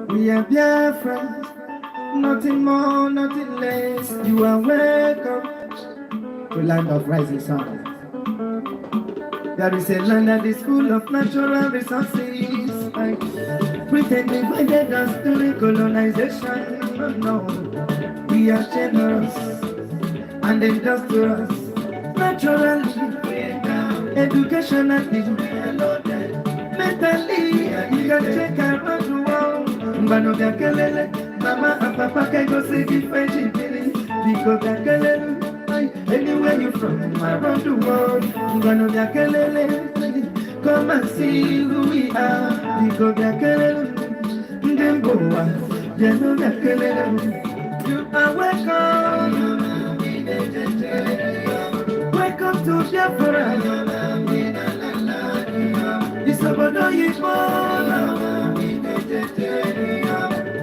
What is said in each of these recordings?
We are Biafra, nothing more, nothing less. You are welcome to land of rising sun. There is a land that is full of natural resources. Britain divided us during colonization. No, we are generous and industrious. Naturally, educationally, mentally, you can check around the world. Mbano gakelele, mama and papa can go see the French because gakelele, anywhere you from around the world. Mbano gakelele, come and see who we are because gakelele, ndemboa, jeno gakelele. You are welcome. Welcome to Biafra. It's about no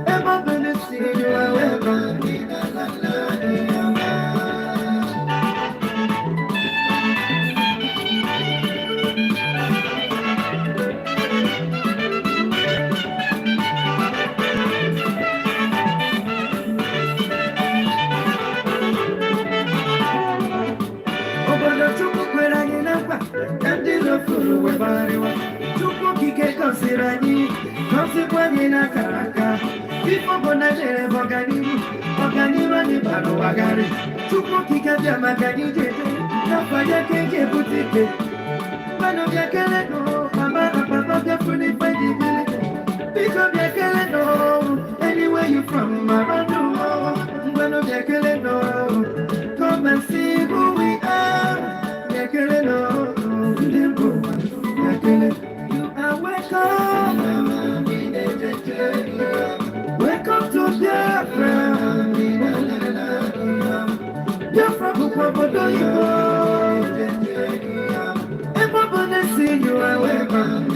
ever been to see you are welcome. Anywhere you from around the world, come and see who we are. You are welcome. Welcome to Biafra. Biafra, Bukwabo, you go. Everybody see you are welcome.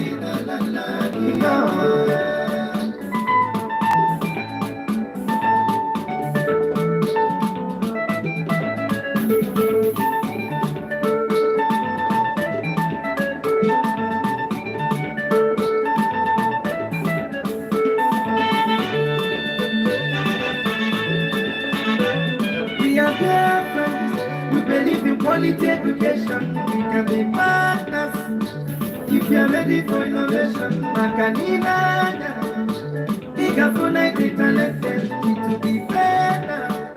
We believe in quality education. We can be partners if you are ready for innovation. Makanina, Igafuna, talented to be better.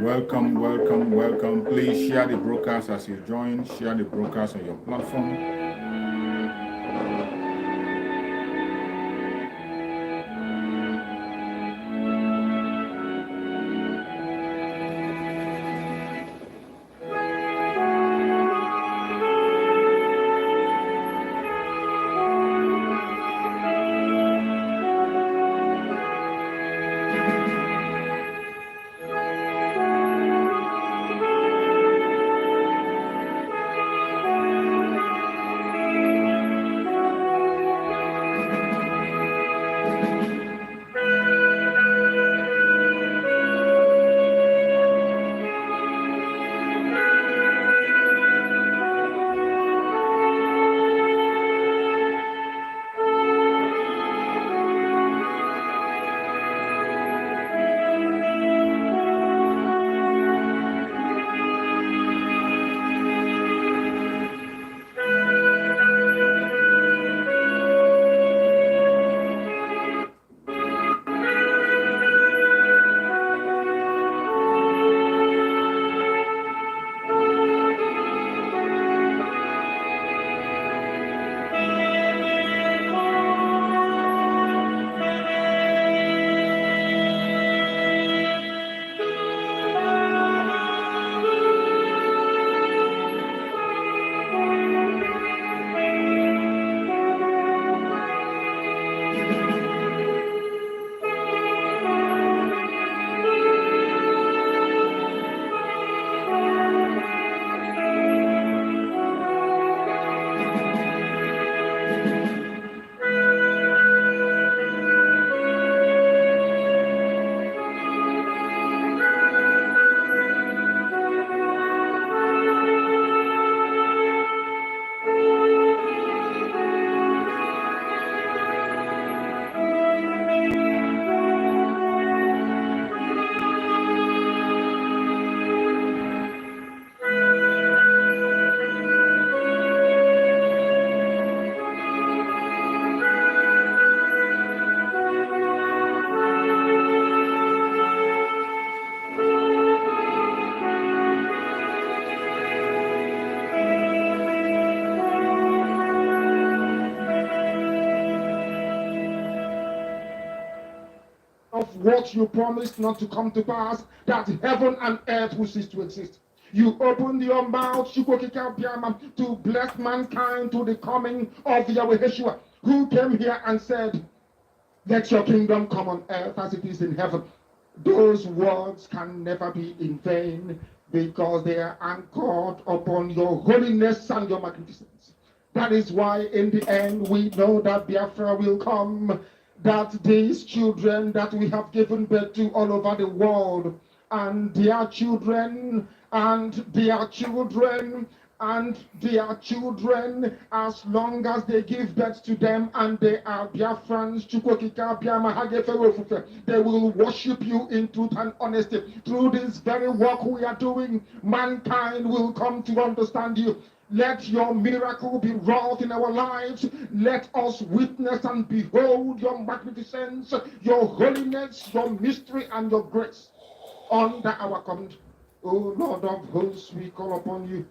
Welcome, welcome, welcome. Please share the broadcast as you join. Share the broadcast on your platform. what you promised not to come to pass, that heaven and earth will cease to exist. You opened your mouth to bless mankind to the coming of Yahweh Yeshua, who came here and said, let your kingdom come on earth as it is in heaven. Those words can never be in vain because they are anchored upon your holiness and your magnificence. That is why in the end we know that Biafra will come, that these children that we have given birth to all over the world, and their children, and their children, and their children, as long as they give birth to them and they are Biafrans, they will worship you in truth and honesty. Through this very work we are doing, mankind will come to understand you. Let your miracle be wrought in our lives. Let us witness and behold your magnificence, your holiness, your mystery, and your grace under our command. O Lord of hosts, we call upon you.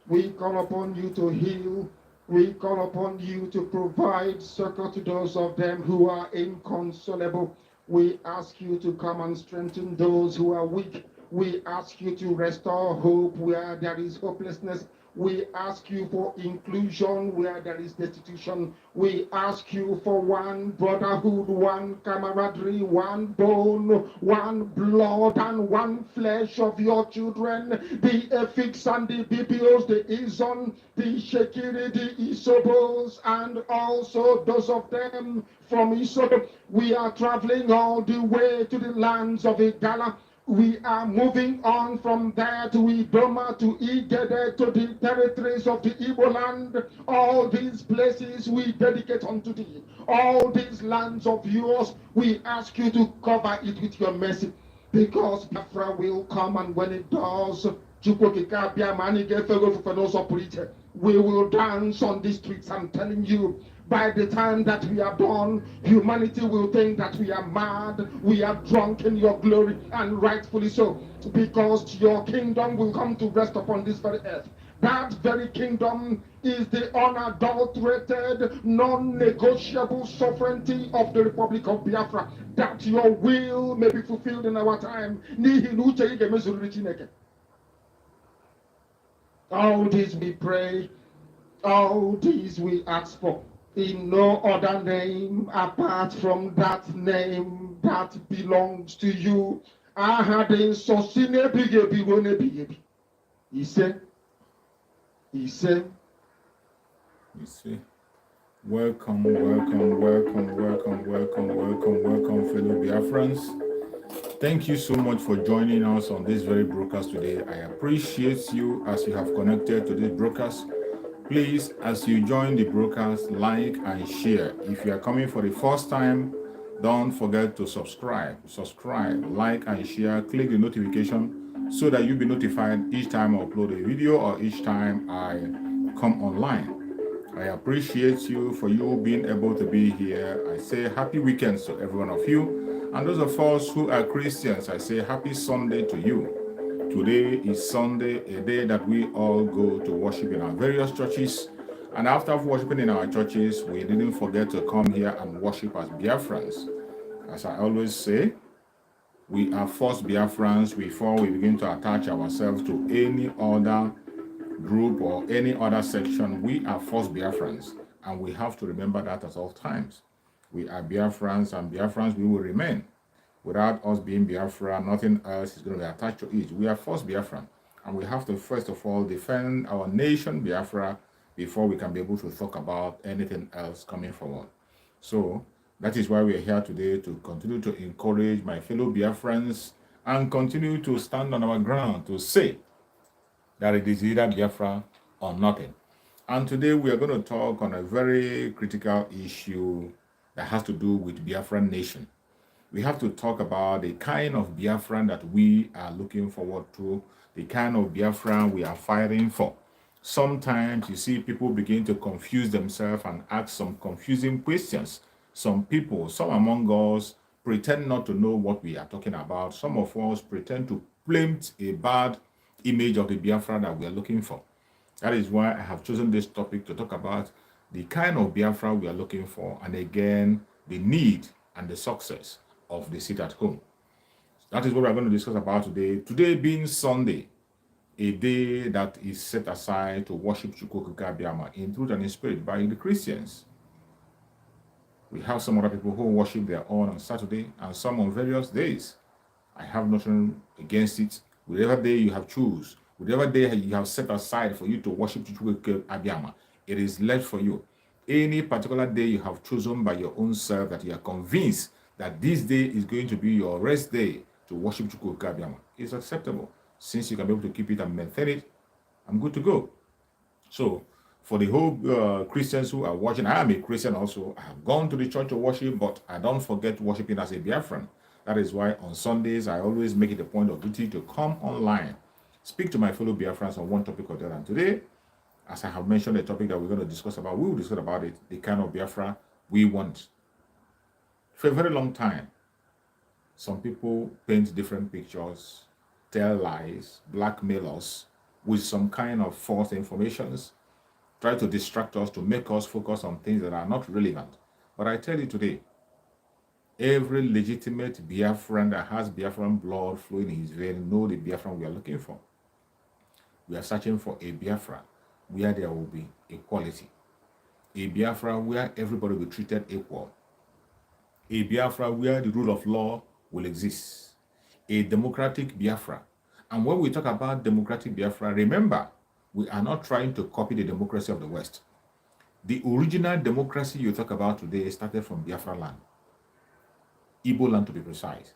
We call upon you to heal. We call upon you to provide succor to those of them who are inconsolable. We ask you to come and strengthen those who are weak. We ask you to restore hope where there is hopelessness. We ask you for inclusion where there is destitution. We ask you for one brotherhood, one camaraderie, one bone, one blood, and one flesh of your children. The Efiks and the BPOs, the Izon, the Shekiri, the Isobos, and also those of them from Isobo. We are traveling all the way to the lands of Igala. We are moving on from there to Idoma, to Igede, to the territories of the Igbo land. All these places we dedicate unto thee. All these lands of yours, we ask you to cover it with your mercy. Because Biafra will come, and when it does, we will dance on the streets. I'm telling you, by the time that we are done, humanity will think that we are mad, we are drunk in your glory, and rightfully so, because your kingdom will come to rest upon this very earth. That very kingdom is the unadulterated, non-negotiable sovereignty of the Republic of Biafra, that your will may be fulfilled in our time. All this we pray, all these we ask for, in no other name apart from that name that belongs to you. He said, welcome, fellow Biafrans. Thank you so much for joining us on this very broadcast today. I appreciate you as you have connected to this broadcast. Please, as you join the broadcast, like and share. If you are coming for the first time, don't forget to subscribe, like and share. Click the notification so that you'll be notified each time I upload a video or each time I come online. I appreciate you for you being able to be here. I say happy weekends to every one of you. And those of us who are Christians, I say happy Sunday to you. Today is Sunday, a day that we all go to worship in our various churches. And after worshiping in our churches, we didn't forget to come here and worship as Biafrans. As I always say, we are first Biafrans before we begin to attach ourselves to any other group or any other section. We are first Biafrans, and we have to remember that at all times. We are Biafrans, and Biafrans we will remain. Without us being Biafra, nothing else is going to be attached to it. We are first Biafran, and we have to first of all defend our nation, Biafra, before we can be able to talk about anything else coming forward. So that is why we are here today, to continue to encourage my fellow Biafrans and continue to stand on our ground to say that it is either Biafra or nothing. And today we are going to talk on a very critical issue that has to do with Biafran nation. We have to talk about the kind of Biafran that we are looking forward to, the kind of Biafran we are fighting for. Sometimes you see people begin to confuse themselves and ask some confusing questions. Some people, some among us, pretend not to know what we are talking about. Some of us pretend to paint a bad image of the Biafra that we are looking for. That is why I have chosen this topic to talk about the kind of Biafra we are looking for, and again, the need and the success of the seat at home. That is what we're going to discuss about today. Today being Sunday, a day that is set aside to worship Chukwuka Biama in truth and in spirit by the Christians. We have some other people who worship their own on Saturday and some on various days. I have nothing against it. Whatever day you have choose, whatever day you have set aside for you to worship Chukwuka Biama, it is left for you. Any particular day you have chosen by your own self that you are convinced that this day is going to be your rest day to worship Chukwuka Biama is acceptable. Since you can be able to keep it and maintain it, I'm good to go. So, for the whole Christians who are watching, I am a Christian also. I have gone to the church to worship, but I don't forget worshiping as a Biafran. That is why on Sundays, I always make it a point of duty to come online, speak to my fellow Biafrans on one topic or the other. And today, as I have mentioned, the topic that we're going to discuss about, we will discuss about it, the kind of Biafra we want. For a very long time, some people paint different pictures, tell lies, blackmail us with some kind of false informations, try to distract us, to make us focus on things that are not relevant. But I tell you today, every legitimate Biafran that has Biafran blood flowing in his vein know the Biafran we are looking for. We are searching for a Biafra where there will be equality. A Biafra where everybody will be treated equal. A Biafra where the rule of law will exist. A democratic Biafra. And when we talk about democratic Biafra, remember, we are not trying to copy the democracy of the West. The original democracy you talk about today started from Biafra land. Igbo land to be precise.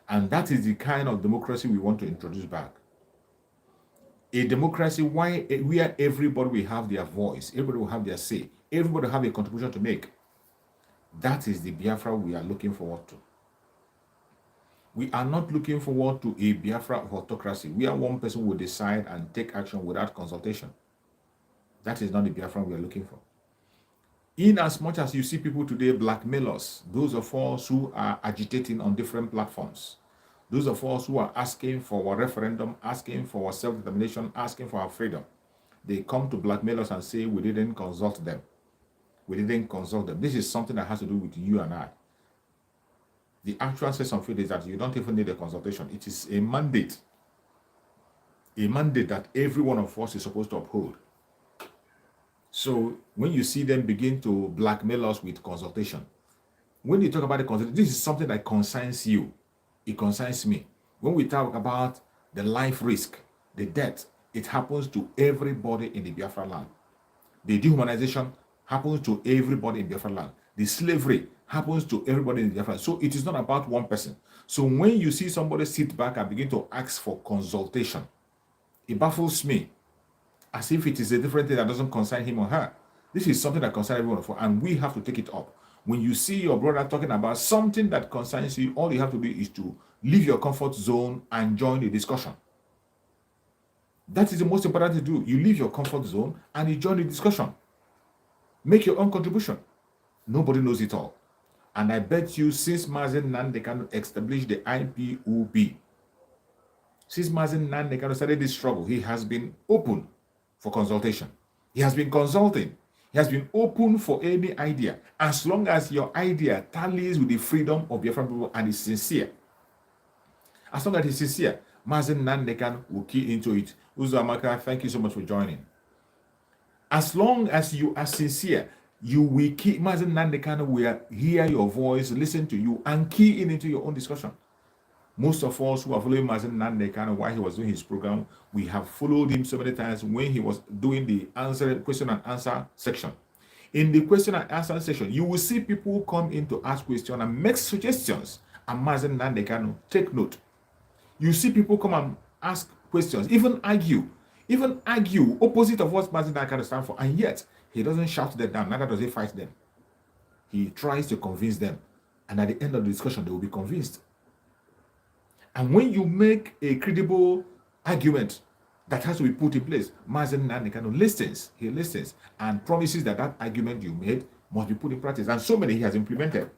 And that is the kind of democracy we want to introduce back. A democracy where everybody will have their voice, everybody will have their say, everybody will have a contribution to make. That is the Biafra we are looking forward to. We are not looking forward to a Biafra of autocracy where one person will decide and take action without consultation. That is not the Biafra we are looking for. In as much as you see people today blackmail us, those of us who are agitating on different platforms, those of us who are asking for a referendum, asking for self-determination, asking for our freedom, they come to blackmail us and say we didn't consult them. We didn't consult them. This is something that has to do with you and I. The actual sense of it is that you don't even need a consultation. It is a mandate that every one of us is supposed to uphold. So when you see them begin to blackmail us with consultation, when you talk about the consultation, this is something that concerns you. It concerns me. When we talk about the life risk, the death, it happens to everybody in the Biafra land. The dehumanization happens to everybody in Biafra land. The slavery happens to everybody in Biafra. So it is not about one person. So when you see somebody sit back and begin to ask for consultation, it baffles me, as if it is a different thing that doesn't concern him or her. This is something that concerns everyone of us, and we have to take it up. When you see your brother talking about something that concerns you, all you have to do is to leave your comfort zone and join the discussion. That is the most important thing to do. You leave your comfort zone and you join the discussion. Make your own contribution. Nobody knows it all. And I bet you, since Mazen Nandekano established the IPOB, since Mazen Nandekano started this struggle, he has been open for consultation. He has been consulting. He has been open for any idea, as long as your idea tallies with the freedom of Biafran people and is sincere. As long as it's sincere, Mazen Nandekano will key into it. Uzo Amaka, thank you so much for joining. As long as you are sincere, you will key. Mazen Nandekano will hear your voice, listen to you, and key into your own discussion. Most of us who are following Mazen Nandekano while he was doing his program, we have followed him so many times when he was doing the question and answer section. In the question and answer section, you will see people come in to ask questions and make suggestions, and Mazen Nandekano take note. You see people come and ask questions, even argue opposite of what Mazen Nandekano stands for, and yet he doesn't shout them down, neither does he fight them. He tries to convince them, and at the end of the discussion, they will be convinced. And when you make a credible argument that has to be put in place, Mazen Nandekano listens. He listens and promises that that argument you made must be put in practice. And so many he has implemented.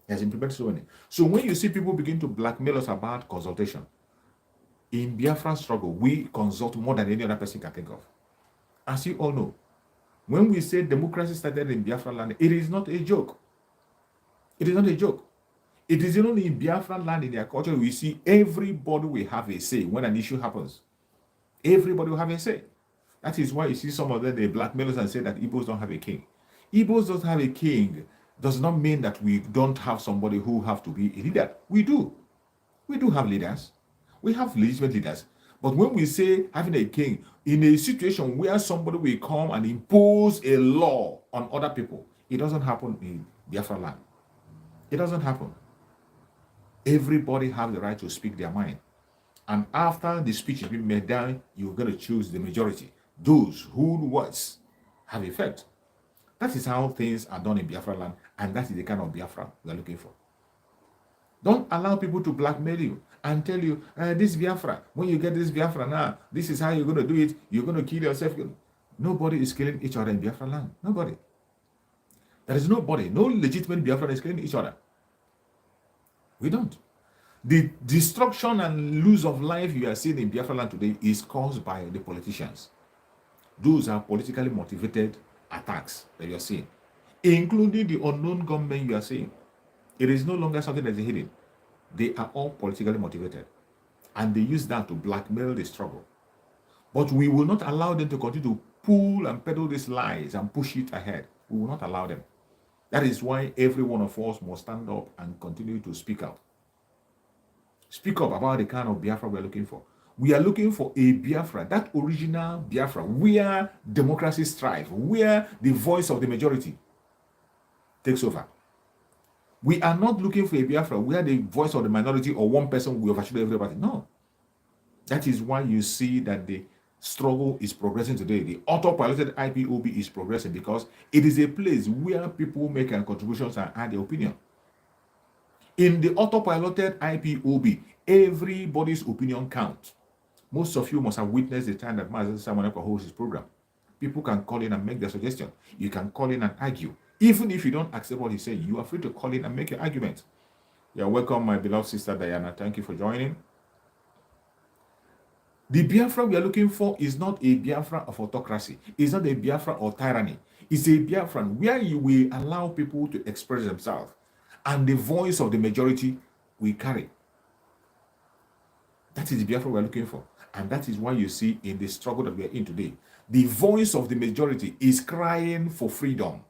He has implemented so many. So when you see people begin to blackmail us about consultation, in Biafran struggle, we consult more than any other person can think of. As you all know, when we say democracy started in Biafran land, it is not a joke. It is not a joke. It is only in Biafran land, in their culture, we see everybody will have a say when an issue happens. Everybody will have a say. That is why you see some of them, they blackmail us and say that Igbos don't have a king. Igbos don't have a king does not mean that we don't have somebody who have to be a leader. We do. We do have leaders. We have legitimate leaders. But when we say having a king, in a situation where somebody will come and impose a law on other people, it doesn't happen in Biafra land. It doesn't happen. Everybody has the right to speak their mind. And after the speech is being made down, you're going to choose the majority. Those whose words have effect. That is how things are done in Biafra land, and that is the kind of Biafra we are looking for. Don't allow people to blackmail you and tell you, this Biafra, when you get this Biafra now, this is how you're going to do it, you're going to kill yourself. Nobody is killing each other in Biafra land. Nobody. There is nobody, no legitimate Biafra is killing each other. We don't. The destruction and lose of life you are seeing in Biafra land today is caused by the politicians. Those are politically motivated attacks that you are seeing, including the unknown gunmen you are seeing. It is no longer something that is hidden. They are all politically motivated, and they use that to blackmail the struggle. But we will not allow them to continue to pull and peddle these lies and push it ahead. We will not allow them. That is why every one of us must stand up and continue to speak out. Speak up about the kind of Biafra we are looking for. We are looking for a Biafra, that original Biafra, where democracy strives, where the voice of the majority takes over. We are not looking for a Biafra where the voice of the minority or one person will overshadow everybody. No. That is why you see that the struggle is progressing today. The auto-piloted IPOB is progressing because it is a place where people make contributions and add their opinion. In the auto-piloted IPOB, everybody's opinion counts. Most of you must have witnessed the time that Master Simon hosts his program. People can call in and make their suggestion. You can call in and argue. Even if you don't accept what he's saying, you are free to call in and make your argument. You are welcome, my beloved sister Diana. Thank you for joining. The Biafra we are looking for is not a Biafra of autocracy. It's not a Biafra of tyranny. It's a Biafran where you will allow people to express themselves, and the voice of the majority will carry. That is the Biafra we are looking for. And that is why you see in the struggle that we are in today, the voice of the majority is crying for freedom.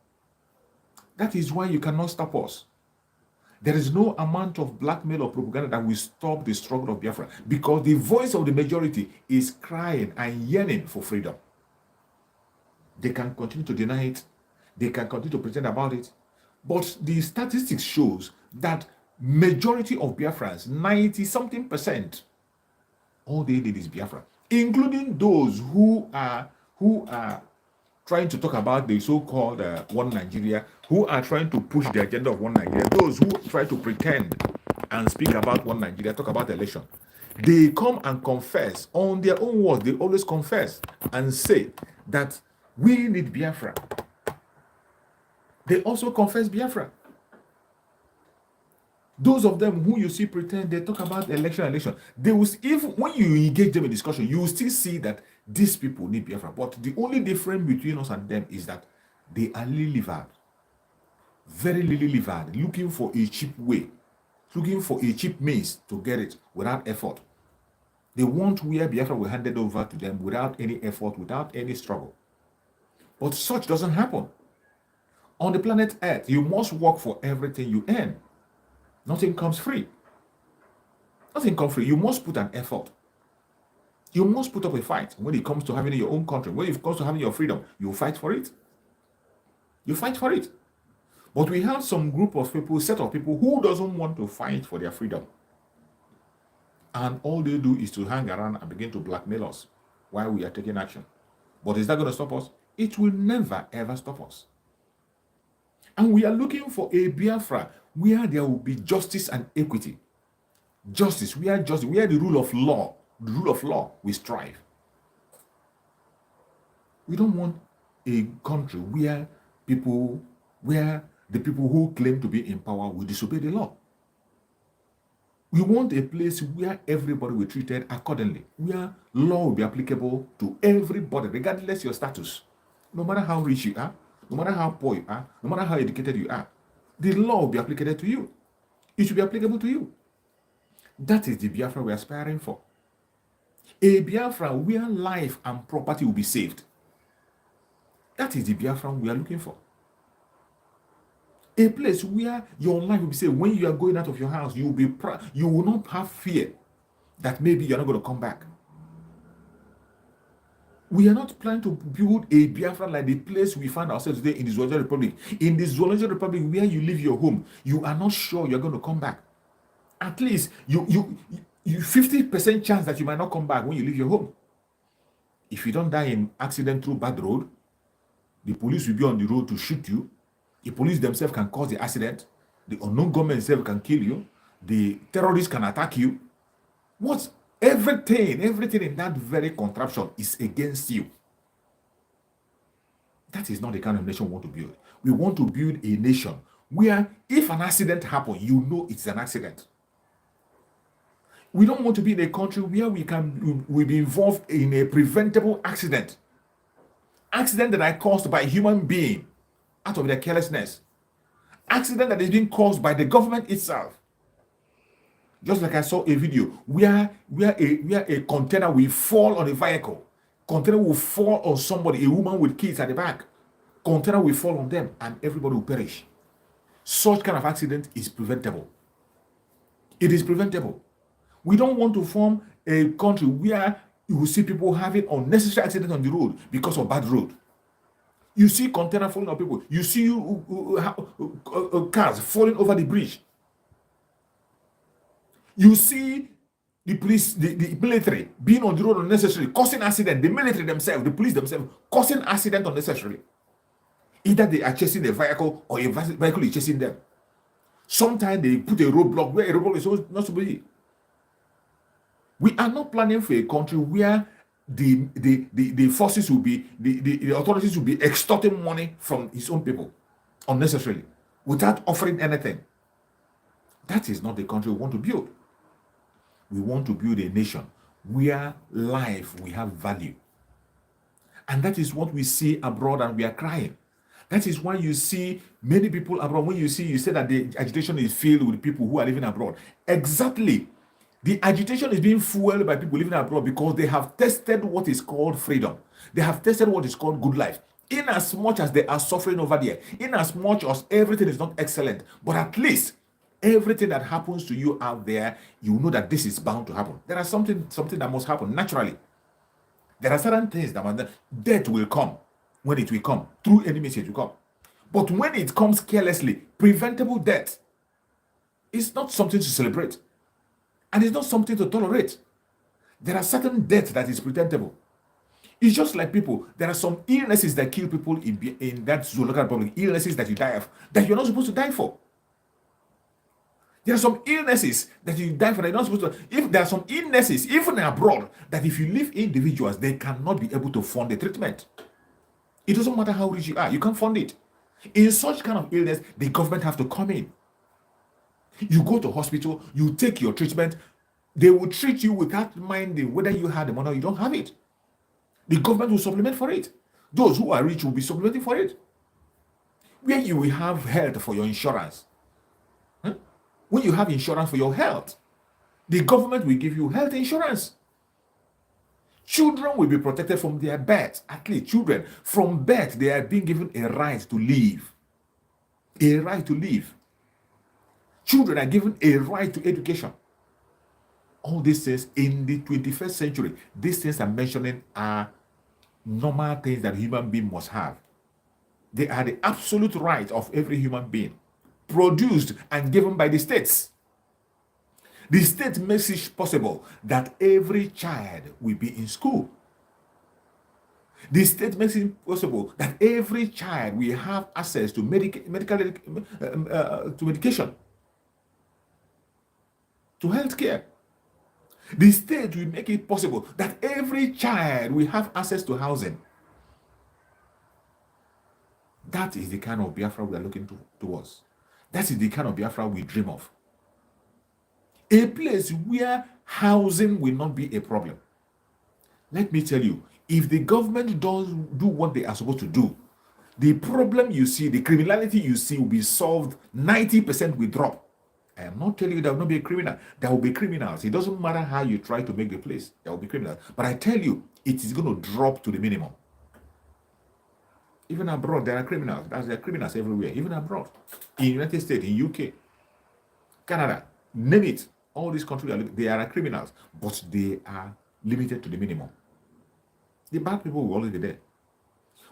That is why you cannot stop us. There is no amount of blackmail or propaganda that will stop the struggle of Biafra, because the voice of the majority is crying and yearning for freedom. They can continue to deny it. They can continue to pretend about it. But the statistics shows that majority of Biafrans, 90-something%, all they did is Biafra, including those who are trying to talk about the so-called One Nigeria, who are trying to push the agenda of One Nigeria, those who try to pretend and speak about One Nigeria, talk about the election. They come and confess on their own words. They always confess and say that we need Biafra. They also confess Biafra. Those of them who you see pretend, they talk about election. They will, even when you engage them in discussion, you will still see that these people need Biafra. But the only difference between us and them is that they are lily-livered, very lily-livered, looking for a cheap way, looking for a cheap means to get it without effort. They want where Biafra will hand it over to them without any effort, without any struggle. But such doesn't happen. On the planet Earth, you must work for everything you earn. Nothing comes free. Nothing comes free. You must put an effort. You must put up a fight. When it comes to having your own country, when it comes to having your freedom, you fight for it. You fight for it. But we have some group of people, set of people who doesn't want to fight for their freedom. And all they do is to hang around and begin to blackmail us while we are taking action. But is that going to stop us? It will never, ever stop us. And we are looking for a Biafra where there will be justice and equity. Justice, where the rule of law we strive. We don't want a country where the people who claim to be in power will disobey the law. We want a place where everybody will be treated accordingly, where law will be applicable to everybody, regardless of your status. No matter how rich you are, no matter how poor you are, no matter how educated you are, the law will be applicable to you. it should be applicable to you. That is the Biafra we are aspiring for. A Biafra where life and property will be saved. That is the Biafra we are looking for. A place where your life will be saved. When you are going out of your house, you will be you will not have fear that maybe you're not going to come back. We are not planning to build a Biafra like the place we find ourselves today in the Zoological Republic. In the Zoological Republic, where you leave your home, you are not sure you're going to come back. At least you 50% chance that you might not come back when you leave your home. If you don't die in accident through bad road, the police will be on the road to shoot you. The police themselves can cause the accident. The unknown government themselves can kill you. The terrorists can attack you. What? Everything in that very contraption is against you. That is not the kind of nation we want to build. We want to build a nation where if an accident happens, you know it's an accident. We don't want to be in a country where we'll be involved in a preventable accident. Accident that are caused by a human being out of their carelessness. Accident that is being caused by the government itself. Just like I saw a video where a container will fall on a vehicle. Container will fall on somebody, a woman with kids at the back. Container will fall on them and everybody will perish. Such kind of accident is preventable. It is preventable. We don't want to form a country where you will see people having unnecessary accidents on the road because of bad road. You see container falling on people. You see cars falling over the bridge. You see the police, the military being on the road unnecessarily, causing accident. The military themselves, the police themselves, causing accident unnecessarily. Either they are chasing the vehicle or a vehicle is chasing them. Sometimes they put a roadblock where a roadblock is not supposed to be. We are not planning for a country where the forces will be, the authorities will be extorting money from his own people unnecessarily without offering anything. That is not the country we want to build. We want to build a nation where life will have value. And that is what we see abroad, and we are crying. That is why you see many people abroad. When you say that the agitation is filled with people who are living abroad. Exactly. The agitation is being fueled by people living abroad because they have tested what is called freedom. They have tested what is called good life. In as much as they are suffering over there, in as much as everything is not excellent, but at least everything that happens to you out there, you know that this is bound to happen. There is something that must happen naturally. There are certain things that death will come when it will come. Through any message will come. But when it comes carelessly, preventable death is not something to celebrate. And it's not something to tolerate. There are certain deaths that is preventable. It's just like people. There are some illnesses that kill people in that zoological republic. Illnesses that you die of, that you're not supposed to die for. There are some illnesses that you die for that you're not supposed to. If there are some illnesses, even abroad, that if you leave individuals, they cannot be able to fund the treatment. It doesn't matter how rich you are, you can't fund it. In such kind of illness, the government have to come in. You go to hospital, you take your treatment, they will treat you without minding whether you have the money or you don't have it. The government will supplement for it. Those who are rich will be supplementing for it. Where you will have health for your insurance. When you have insurance for your health, the government will give you health insurance. Children will be protected from their birth. At least children, from birth, they are being given a right to live. A right to live. Children are given a right to education. All these things in the 21st century, these things I'm mentioning are normal things that a human being must have. They are the absolute right of every human being, produced and given by the states. The state makes it possible that every child will be in school. The state makes it possible that every child will have access to medication, to health care. The state will make it possible that every child will have access to housing. That is the kind of Biafra we are looking towards. That is the kind of Biafra we dream of. A place where housing will not be a problem. Let me tell you, if the government does do what they are supposed to do, the problem you see, the criminality you see will be solved, 90% will drop. I am not telling you there will not be a criminal. There will be criminals. It doesn't matter how you try to make the place. There will be criminals. But I tell you, it is going to drop to the minimum. Even abroad, there are criminals. There are criminals everywhere. Even abroad. In the United States, in UK, Canada, name it. All these countries, they are criminals. But they are limited to the minimum. The bad people will always be there.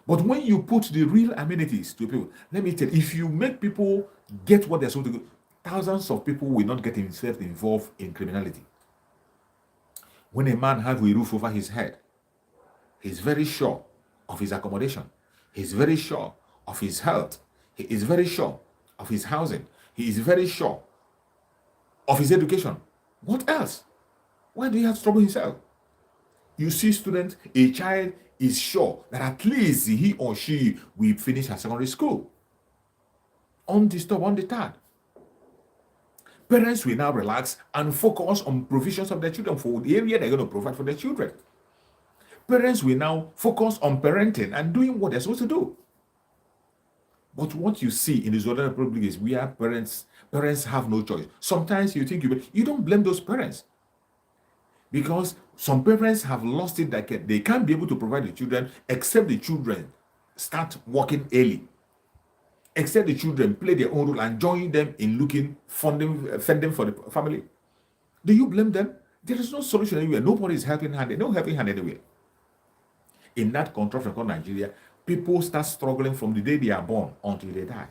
But when you put the real amenities to people, let me tell you, if you make people get what they're supposed to do, thousands of people will not get themselves involved in criminality. When a man has a roof over his head, he's very sure of his accommodation. He's very sure of his health. He is very sure of his housing. He is very sure of his education. What else? Why do you have to trouble himself? You see students, a child is sure that at least he or she will finish her secondary school. Undisturbed, undeterred. Parents will now relax and focus on provisions of their children for the area they're going to provide for their children. Parents will now focus on parenting and doing what they're supposed to do. But what you see in the Zodiac Republic is where parents have no choice. Sometimes you think you don't blame those parents, because some parents have lost it that they can't be able to provide the children except the children start working early, except the children play their own role and join them in funding for the family. Do you blame them? There is no solution anywhere. Nobody is helping hand. No helping hand anywhere. In that contraption called Nigeria, people start struggling from the day they are born until they die.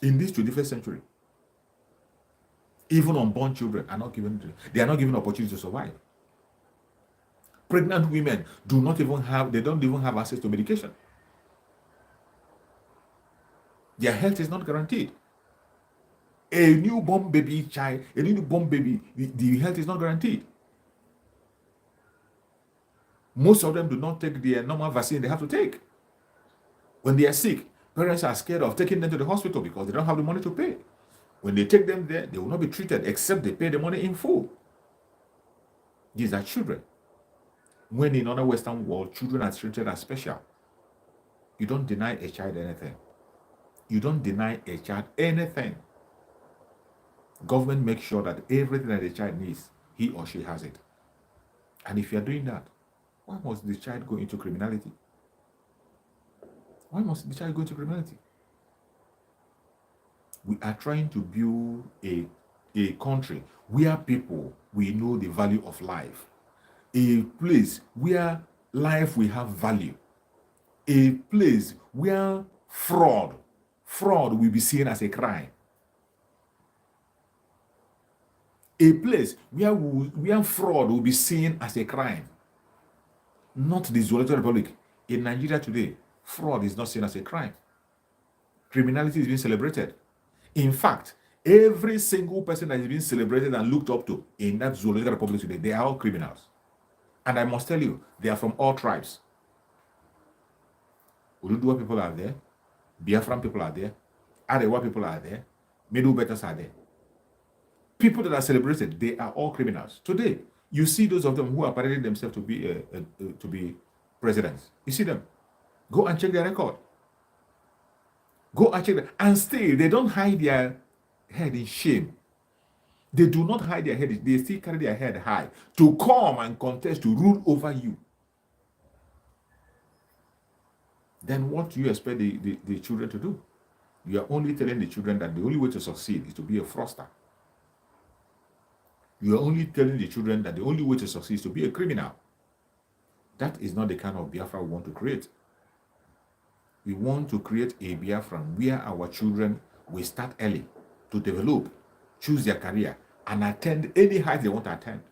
In this 21st century, even unborn children are not given opportunity to survive. Pregnant women don't even have access to medication. Their health is not guaranteed. A newborn baby, the health is not guaranteed. Most of them do not take the normal vaccine they have to take. When they are sick, parents are scared of taking them to the hospital because they don't have the money to pay. When they take them there, they will not be treated except they pay the money in full. These are children. When in other Western world, children are treated as special. You don't deny a child anything. You don't deny a child anything. Government makes sure that everything that the child needs, he or she has it. And if you are doing that, why must the child go into criminality? Why must the child go into criminality? We are trying to build a country where people will know the value of life. A place where life will have value. A place where fraud will be seen as a crime. A place where fraud will be seen as a crime. Not the Zodiac Republic. In Nigeria today, fraud is not seen as a crime. Criminality is being celebrated. In fact, every single person that is being celebrated and looked up to in that Zodiac Republic today, they are all criminals. And I must tell you, they are from all tribes. Ududua people are there. Biafran people are there. Arewa people are there. Middle Betters are there. People that are celebrated, they are all criminals. Today, you see those of them who are parading themselves to be presidents. You see them. Go and check their record. Go and check them. And still, they don't hide their head in shame. They do not hide their head. They still carry their head high to come and contest to rule over you. Then what do you expect the children to do? You are only telling the children that the only way to succeed is to be a fraudster. You are only telling the children that the only way to succeed is to be a criminal. That is not the kind of Biafra we want to create. We want to create a Biafran where our children will start early to develop, choose their career, and attend any height they want to attend.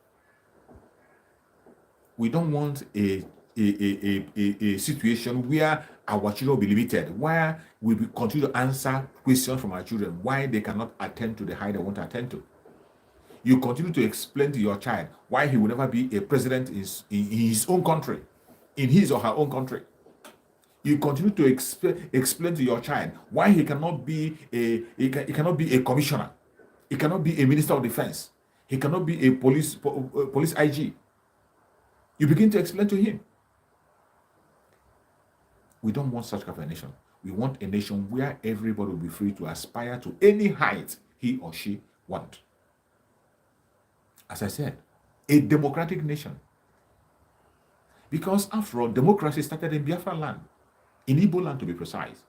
We don't want a situation where our children will be limited, where we will continue to answer questions from our children why they cannot attend to the height they want to attend to. You continue to explain to your child why he will never be a president in his own country, in his or her own country. You continue to explain to your child why he cannot be a commissioner, he cannot be a minister of defense, he cannot be a police IG. You begin to explain to him. We don't want such kind of a nation. We want a nation where everybody will be free to aspire to any height he or she wants. As I said, a democratic nation. Because after all, democracy started in Biafra land, in Igbo land to be precise.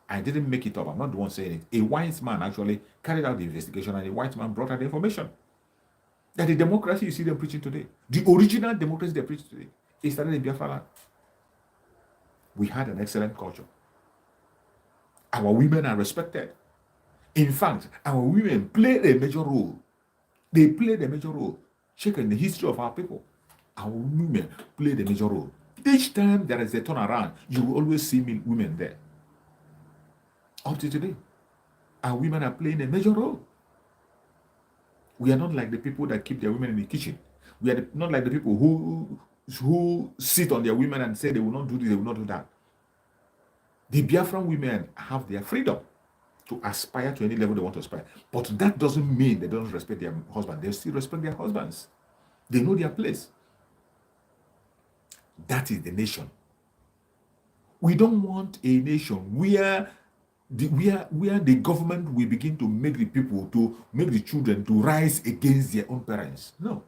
I didn't make it up. I'm not the one saying it. A white man actually carried out the investigation, and a white man brought out the information that the democracy you see them preaching today, the original democracy they preach today, it started in Biafra land. We had an excellent culture. Our women are respected. In fact, our women played a major role. They played a major role. Check in the history of our people. Our women played a major role. Each time there is a turnaround, you will always see women there. Up to today, our women are playing a major role. We are not like the people that keep their women in the kitchen. We are not like the people who sit on their women and say they will not do this, they will not do that. The Biafran women have their freedom to aspire to any level they want to aspire. But that doesn't mean they don't respect their husband. They still respect their husbands. They know their place. That is the nation. We don't want a nation where the government will begin to make the children to rise against their own parents. No.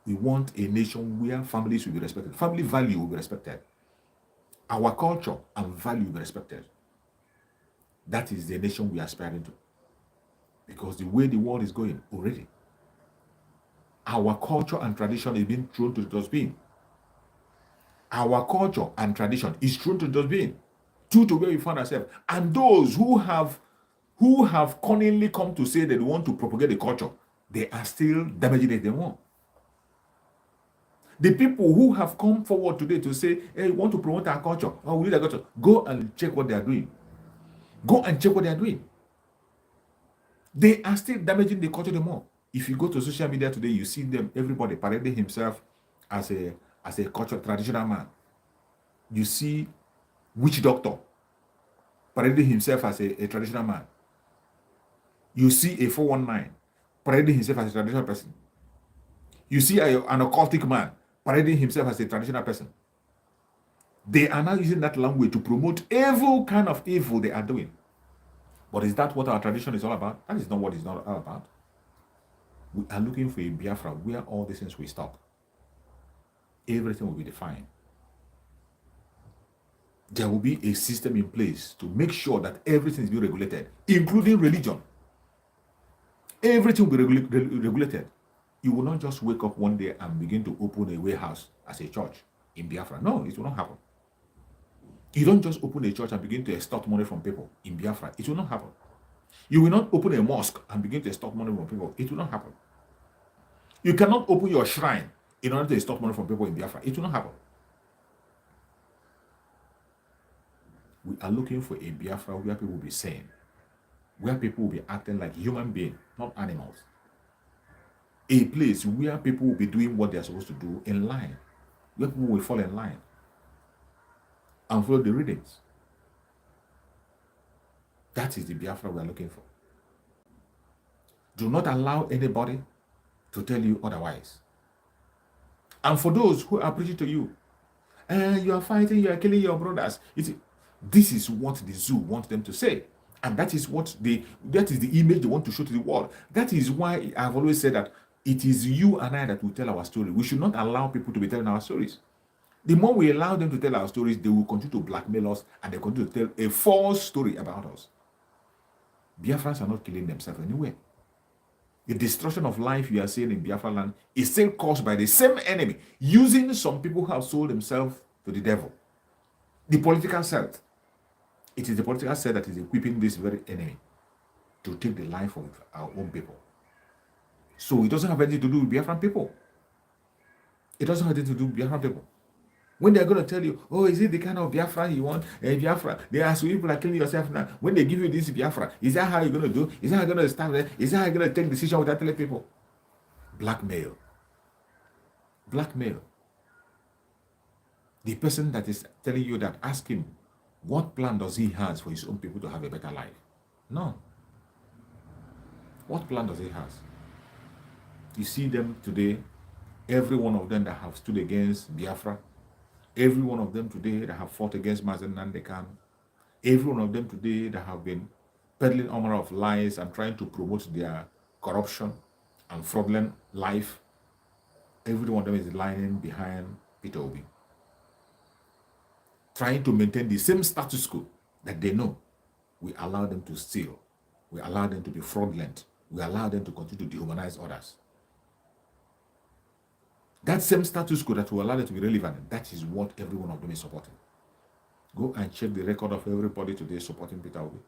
We want a nation where families will be respected. Family value will be respected. Our culture and value will be respected. That is the nation we are aspiring to. Because the way the world is going already, our culture and tradition is being thrown to the dustbin. Our culture and tradition is thrown to the dustbin. To where we find ourselves. And those who have cunningly come to say that they want to propagate the culture, they are still damaging it more. The people who have come forward today to say, hey, we want to promote our culture, we need our culture, go and check what they are doing. Go and check what they are doing. They are still damaging the culture the more. If you go to social media today, you see them, everybody parading himself as a cultural traditional man. You see witch doctor parading himself as a traditional man. You see a 419 parading himself as a traditional person. You see an occultic man parading himself as a traditional person. They are now using that language to promote every kind of evil they are doing. But is that what our tradition is all about? That is not what it's not all about. We are looking for a Biafra where all these things will stop. Everything will be defined. There will be a system in place to make sure that everything is being regulated, including religion. Everything will be regulated. You will not just wake up one day and begin to open a warehouse as a church in Biafra. No, it will not happen. You don't just open a church and begin to extort money from people in Biafra. It will not happen. You will not open a mosque and begin to extort money from people. It will not happen. You cannot open your shrine in order to extort money from people in Biafra. It will not happen. We are looking for a Biafra where people will be sane, where people will be acting like human beings, not animals. A place where people will be doing what they are supposed to do in line, where people will fall in line and follow the readings. That is the Biafra we are looking for. Do not allow anybody to tell you otherwise. And for those who are preaching to you, you are fighting, you are killing your brothers. This is what the zoo wants them to say. And that is the image they want to show to the world. That is why I've always said that it is you and I that will tell our story. We should not allow people to be telling our stories. The more we allow them to tell our stories, they will continue to blackmail us and they continue to tell a false story about us. Biafrans are not killing themselves anywhere. The destruction of life you are seeing in Biafra land is still caused by the same enemy, using some people who have sold themselves to the devil. The political set. It is the political set that is equipping this very enemy to take the life of our own people. So it doesn't have anything to do with Biafran people. It doesn't have anything to do with Biafran people. When they're going to tell you, oh, is it the kind of Biafra you want? Biafra, they ask you, people are killing yourself now. When they give you this Biafra, is that how you're going to do? Is that how you're going to stand there? Is that how you're going to take decision without telling people? Blackmail. Blackmail. The person that is telling you that, ask him, what plan does he have for his own people to have a better life? No. What plan does he have? You see them today, every one of them that have stood against Biafra, Every one of them today that have fought against Mazen Nandekan, every one of them today that have been peddling all manner of lies and trying to promote their corruption and fraudulent life, every one of them is lying behind Peter Obi, trying to maintain the same status quo that they know we allow them to steal, we allow them to be fraudulent, we allow them to continue to dehumanize others. That same status quo that will allow them to be relevant, that is what every one of them is supporting. Go and check the record of everybody today supporting Peter Obi.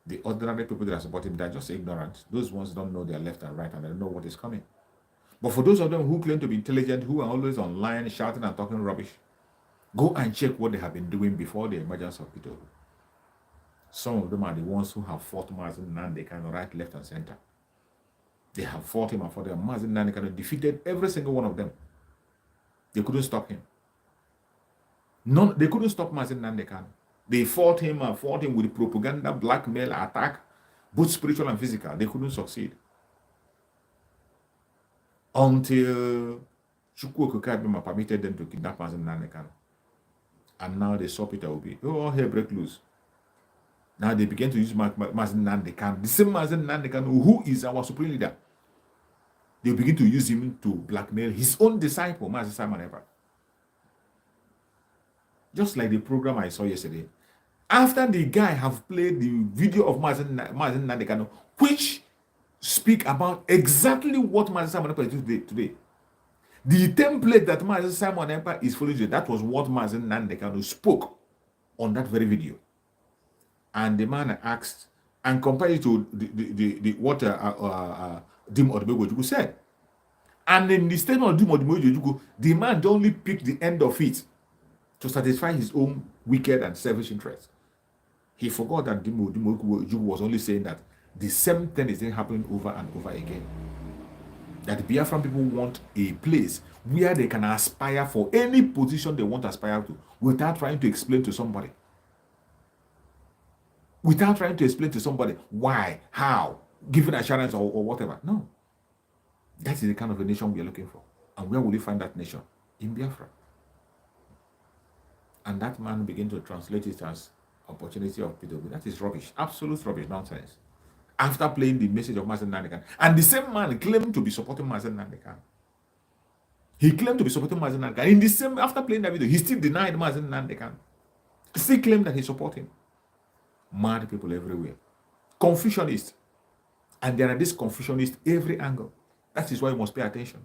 The ordinary people that are supporting him, they're just ignorant. Those ones don't know their left and right and they don't know what is coming. But for those of them who claim to be intelligent, who are always online shouting and talking rubbish, go and check what they have been doing before the emergence of Peter Obi. Some of them are the ones who have fought Mazen Nandekan right, left, and center. They have fought him and fought him. Mazen Nandekan defeated every single one of them. They couldn't stop him. None, they couldn't stop Mazen Nandekan. They fought him and fought him with propaganda, blackmail, attack, both spiritual and physical. They couldn't succeed. Until Chukwu Okokabima permitted them to kidnap Mazen Nandekan. And now they saw Peter Obi. Oh, hell break loose. Now they began to use Mazen Nandekan. The same Mazen Nandekan who is our supreme leader. They begin to use him to blackmail his own disciple, Mazen Simon Ekpa. Just like the program I saw yesterday. After the guy have played the video of Mazen Nandekan, which speak about exactly what Mazen Simon Ekpa is doing today. The template that Mazen Simon Ekpa is following, that was what Mazen Nandekan spoke on that very video. And the man asked and compared it to what Dim Odubegwu said. And in the statement of Dim Odubegwu, the man only picked the end of it to satisfy his own wicked and selfish interests. He forgot that Dim Odubegwu was only saying that the same thing is happening over and over again. That the Biafran people want a place where they can aspire for any position they want to aspire to without trying to explain to somebody. Without trying to explain to somebody why, how, giving assurance or whatever. No. That is the kind of a nation we are looking for. And where will you find that nation? In Biafra. And that man began to translate it as opportunity of Peter Obi. That is rubbish. Absolute rubbish, nonsense. After playing the message of Mazen Nandekan. And the same man claimed to be supporting Mazen Nandekan. He claimed to be supporting Mazen Nandekan. In the same, after playing that video, he still denied Mazen Nandekan. He still claimed that he supported him. Mad people everywhere. Confucianists. And there are these Confucianists every angle. That is why you must pay attention.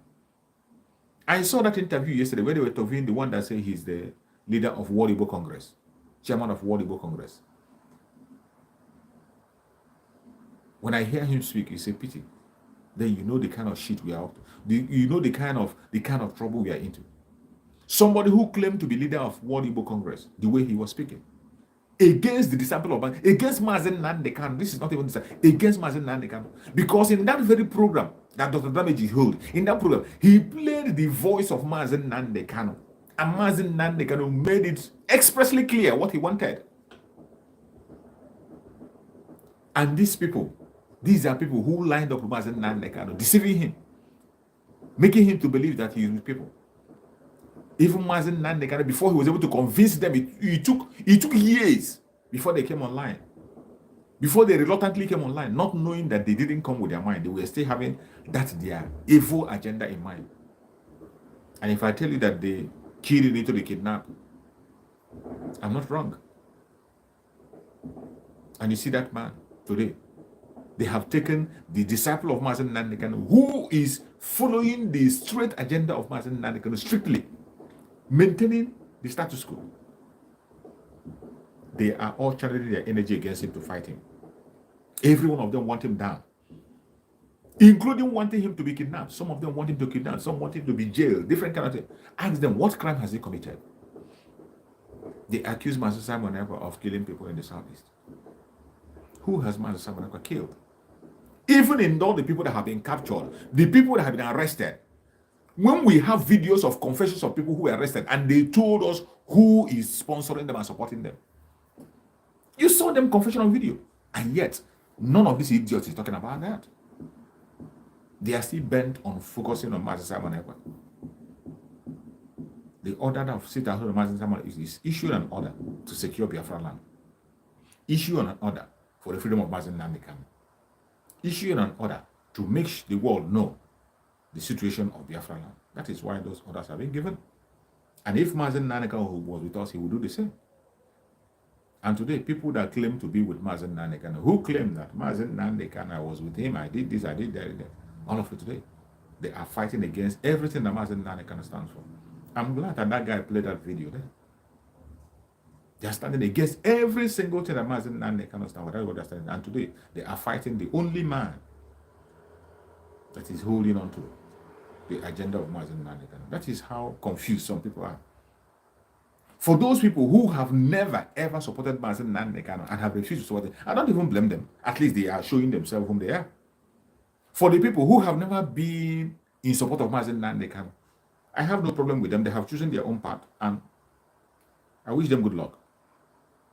I saw that interview yesterday where they were talking, the one that said he's the leader of World Igbo Congress, chairman of World Igbo Congress. When I hear him speak, it's a pity. Then you know the kind of shit we are up to. You know the kind of trouble we are into. Somebody who claimed to be leader of World Igbo Congress, the way he was speaking. Against the disciple of man, against Mazen Nandekan. This is not even against Mazen Nandekan. Because in that very program that Dr. Damaji held, in that program, he played the voice of Mazen Nandekan. And Mazen Nandekan made it expressly clear what he wanted. And these are people who lined up with Mazen Nandekan, deceiving him, making him to believe that he is with people. Even Mazen Nandekan, before he was able to convince them, it took years before they came online. Before they reluctantly came online, not knowing that they didn't come with their mind. They were still having their evil agenda in mind. And if I tell you that they killed into the kidnap, I'm not wrong. And you see that man today. They have taken the disciple of Mazen Nandekan, who is following the straight agenda of Mazen Nandekan strictly, maintaining the status quo. They are all channeling their energy against him to fight him. Every one of them want him down, including wanting him to be kidnapped. Some of them want him to kidnap, some want him to be jailed, different kind of thing. Ask them, what crime has he committed? They accuse Master Simon Ekpa of killing people in the southeast. Who has Master Simon Ekpa killed? Even in all the people that have been captured, the people that have been arrested, when we have videos of confessions of people who were arrested and they told us who is sponsoring them and supporting them, you saw them confession on video, and yet none of these idiots is talking about that. They are still bent on focusing on Master Simon Ekpa. The order of sit at home Mazen Samuel is issued an order to secure Biafra land. Issue an order for the freedom of Mazen Nandekano. Issue an order to make the world know the situation of Biafra land. That is why those orders have been given. And if Mazen Nandekano was with us, he would do the same. And today, people that claim to be with Mazen Nandekano, who claim that Mazen Nandekano was with him, I did this, I did that, all of it today, they are fighting against everything that Mazen Nandekano stands for. I'm glad that guy played that video there. They are standing against every single thing that Mazen Nandekano stands for. That's what they're standing. And today, they are fighting the only man that is holding on to the agenda of Mazen Nandekano. That is how confused some people are. For those people who have never ever supported Mazen Nandekano and have refused to support him, I don't even blame them. At least they are showing themselves whom they are. For the people who have never been in support of Mazen Nandekano, I have no problem with them. They have chosen their own path, and I wish them good luck.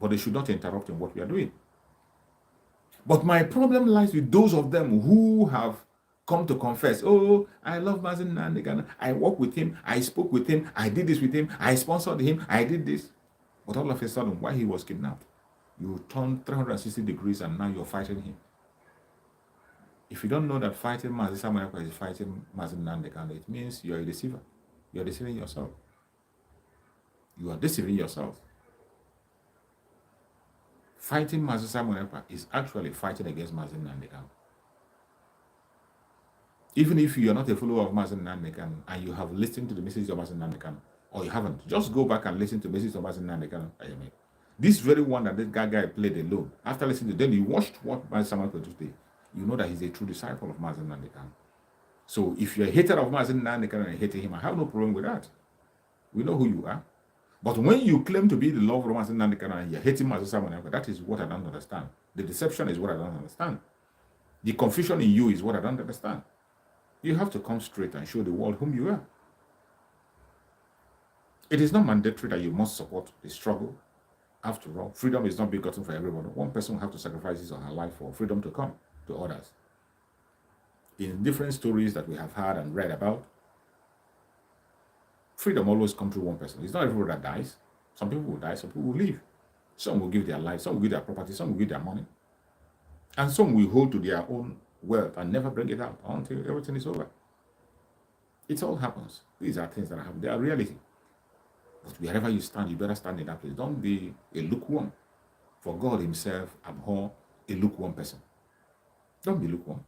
But they should not interrupt in what we are doing. But my problem lies with those of them who have come to confess, oh, I love Mazen Nandekano, I work with him, I spoke with him, I did this with him, I sponsored him, I did this. But all of a sudden, while he was kidnapped, you turned 360 degrees and now you're fighting him. If you don't know that fighting Mazen Samuel is fighting Mazen Nandekano, it means you're a deceiver. You're deceiving yourself. You are deceiving yourself. Fighting Mazen Samuel is actually fighting against Mazen Nandekano. Even if you are not a follower of Mazen Nandekano and you have listened to the message of Mazen Nandekano, or you haven't, just go back and listen to the message of Mazen Nandekano. This very one that this guy played alone, after listening to them, you watched what Mazen Samuel produced today, you know that he's a true disciple of Mazen Nandekano. So if you're a hater of Mazen Nandekano and hating him, I have no problem with that. We know who you are. But when you claim to be the lover of Mazen Nandekano and you're hating Mazen Samuel, that is what I don't understand. The deception is what I don't understand. The confusion in you is what I don't understand. You have to come straight and show the world whom you are. It is not mandatory that you must support the struggle. After all, freedom is not begotten for everyone. One person will have to sacrifice his or her life for freedom to come to others. In different stories that we have heard and read about, freedom always comes through one person. It's not everyone that dies. Some people will die, some people will live. Some will give their life, some will give their property, some will give their money. And some will hold to their own wealth and never bring it out until everything is over. It all happens. These are things that happen. They are reality. But wherever you stand, you better stand in that place. Don't be a lukewarm. For God himself abhor a lukewarm person. Don't be lukewarm.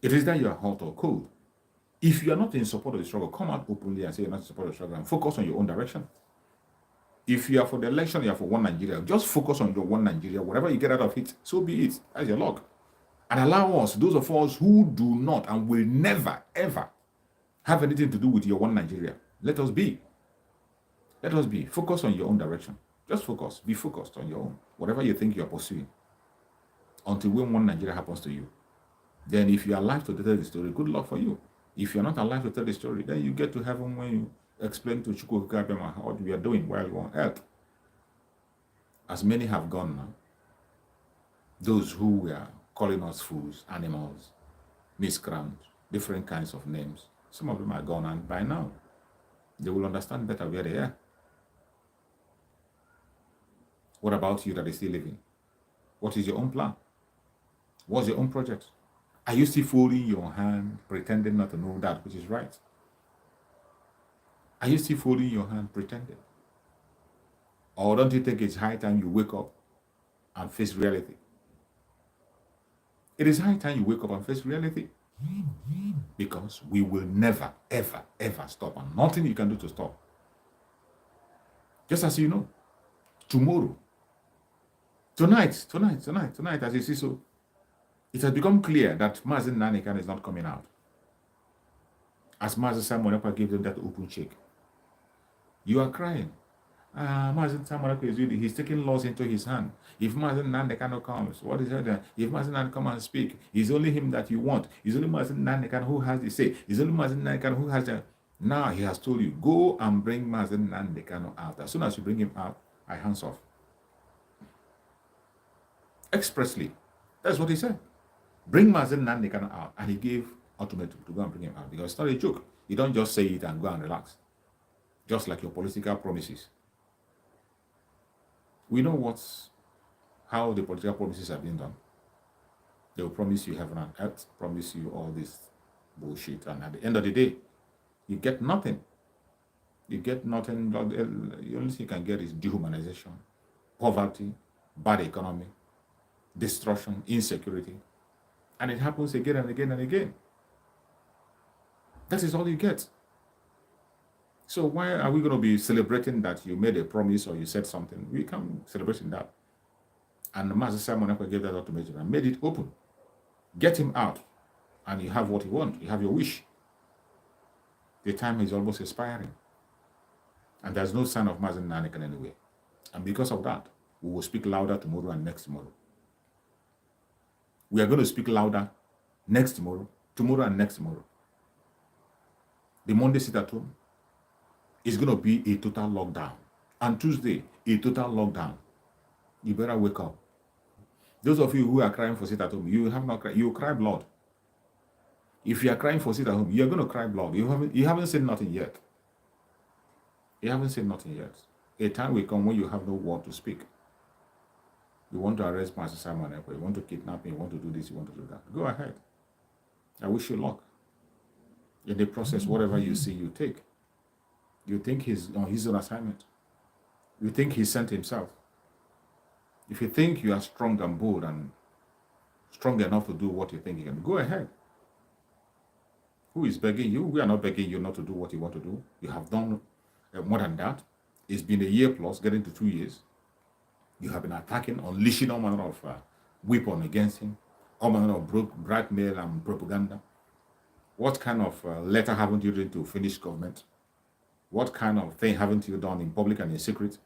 It is that you are hot or cold. If you are not in support of the struggle, come out openly and say you're not in support of the struggle and focus on your own direction. If you are for the election, you are for one Nigeria, just focus on your one Nigeria. Whatever you get out of it, so be it. That's your luck. And allow us, those of us who do not and will never, ever have anything to do with your one Nigeria, let us be. Let us be. Focus on your own direction. Just focus. Be focused on your own. Whatever you think you're pursuing. Until when one Nigeria happens to you. Then if you are alive to tell the story, good luck for you. If you're not alive to tell the story, then you get to heaven when you explain to Chukwu Kabema what we are doing while we're on earth. As many have gone now. Those who were calling us fools, animals, miscreants, different kinds of names. Some of them are gone, and by now, they will understand better where they are. What about you that is still living? What is your own plan? What's your own project? Are you still folding your hand, pretending not to know that which is right? Are you still folding your hand, pretending? Or don't you think it's high time you wake up and face reality? It is high time you wake up and face reality. Because we will never, ever, ever stop. And nothing you can do to stop. Just as you know, tomorrow, tonight, as you see so, it has become clear that Mazen Nandekano is not coming out. As Mazen Samuel gave them that open check. You are crying. Mazen Samuel is really, he's taking laws into his hand. If Mazen Nandekano comes, what is that? If Mazen Nandekano come and speak, it's only him that you want. It's only Mazen Nandekano who has the say. It's only Mazen Nandekano who has the... Now he has told you, go and bring Mazen Nandekano out. As soon as you bring him out, I hands off. Expressly. That's what he said. Bring Mazen Nandekano out. And he gave ultimatum to go and bring him out. Because it's not a joke. You don't just say it and go and relax. just like your political promises. We know how the political promises have been done. They will promise you heaven and earth, promise you all this bullshit, and at the end of the day, you get nothing. You get nothing. The only thing you can get is dehumanization, poverty, bad economy, destruction, insecurity, and it happens again and again and again. That is all you get. So why are we going to be celebrating that you made a promise or you said something? We can't celebrate that. And Master Simon Ekpa gave that ultimatum and made it open. Get him out, and you have what you want. You have your wish. The time is almost expiring. And there's no sign of Mazen Nanekan anyway. And because of that, we will speak louder tomorrow and next tomorrow. We are going to speak louder next tomorrow and next tomorrow. The Monday sit at home is going to be a total lockdown. And Tuesday, a total lockdown. You better wake up. Those of you who are crying for sit at home, you have not cried. You cry blood. If you are crying for sit at home, you're going to cry blood. You haven't said nothing yet. You haven't said nothing yet. A time will come when you have no word to speak. You want to arrest Master Simon Ekpa, you want to kidnap me, you want to do this, you want to do that. Go ahead. I wish you luck. In the process, whatever you see, you take. You think he's on his own assignment. You think he sent himself. If you think you are strong and bold and strong enough to do what you think you can, go ahead. Who is begging you? We are not begging you not to do what you want to do. You have done more than that. It's been a year plus, getting to 2 years. You have been attacking, unleashing all manner of weapon against him, all manner of blackmail and propaganda. What kind of letter haven't you written to Finnish government? What kind of thing haven't you done in public and in secret?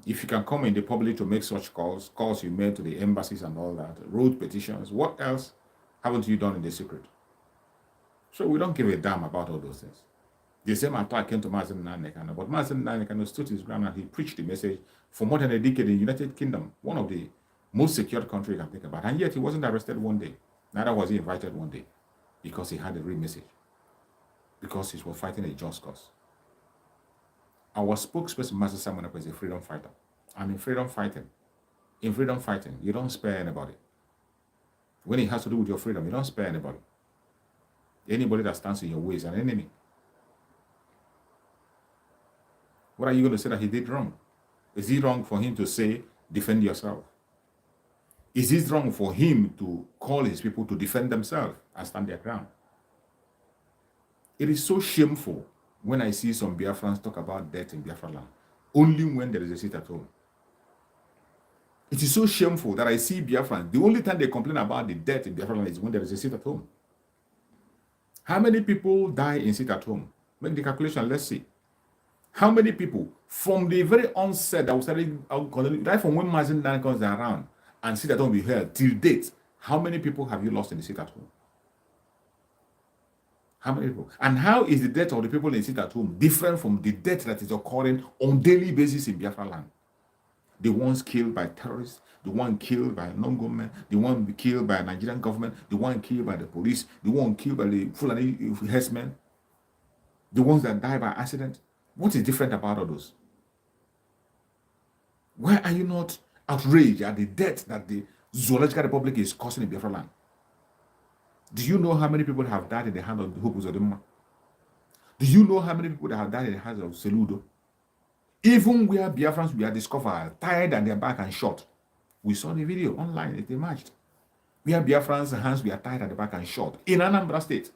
If you can come in the public to make such calls you made to the embassies and all that, wrote petitions, what else haven't you done in the secret? So we don't give a damn about all those things. The same attack came to Mazen Nanekan, but Mazen Nanekan stood his ground and he preached the message for more than a decade in the United Kingdom, one of the most secure countries you can think about. And yet he wasn't arrested one day. Neither was he invited one day, because he had a real message, because he was fighting a just cause. Our spokesperson, Master Simon Ekpa, is a freedom fighter. And in freedom fighting, you don't spare anybody. When it has to do with your freedom, you don't spare anybody. Anybody that stands in your way is an enemy. What are you going to say that he did wrong? Is it wrong for him to say, defend yourself? Is it wrong for him to call his people to defend themselves and stand their ground? It is so shameful when I see some Biafrans talk about death in Biafra land, only when there is a seat at home. It is so shameful that I see Biafrans, the only time they complain about the death in Biafra land is when there is a seat at home. How many people die in seat at home? Make the calculation, let's see. How many people from the very onset that was started, right from when Mazen Nanekan comes around and sit at home be held till date, how many people have you lost in the seat at home? How many people? And how is the death of the people in the seat at home different from the death that is occurring on daily basis in Biafra land? The ones killed by terrorists, the one killed by non-government, the one killed by Nigerian government, the one killed by the police, the one killed by the Fulani herdsmen, the ones that die by accident. What is different about all those? Why are you not outraged at the death that the Zoological Republic is causing in Biafra land? Do you know how many people have died in the hand of the Hopus of the Mma? Do you know how many people that have died in the hands of Seludo? Even where Biafrans were discovered, tied at their back and shot. We saw the video online, it emerged. Where Biafrans' hands were tied at the back and shot in Anambra State.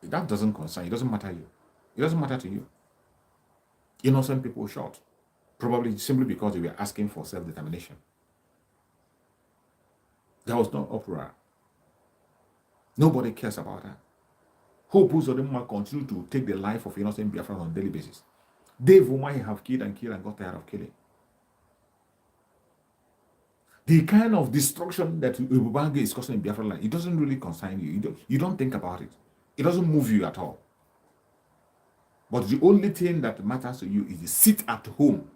That doesn't concern you, it doesn't matter you. It doesn't matter to you. Innocent people shot, probably simply because they were asking for self-determination. There was no uproar. Nobody cares about that. Hope Uzodinma continue to take the life of innocent Biafrans on a daily basis. Dave Umahi have killed and got tired of killing. The kind of destruction that Ubange is causing in Biafra land, it doesn't really concern you. You don't think about it. It doesn't move you at all. But the only thing that matters to you is to sit at home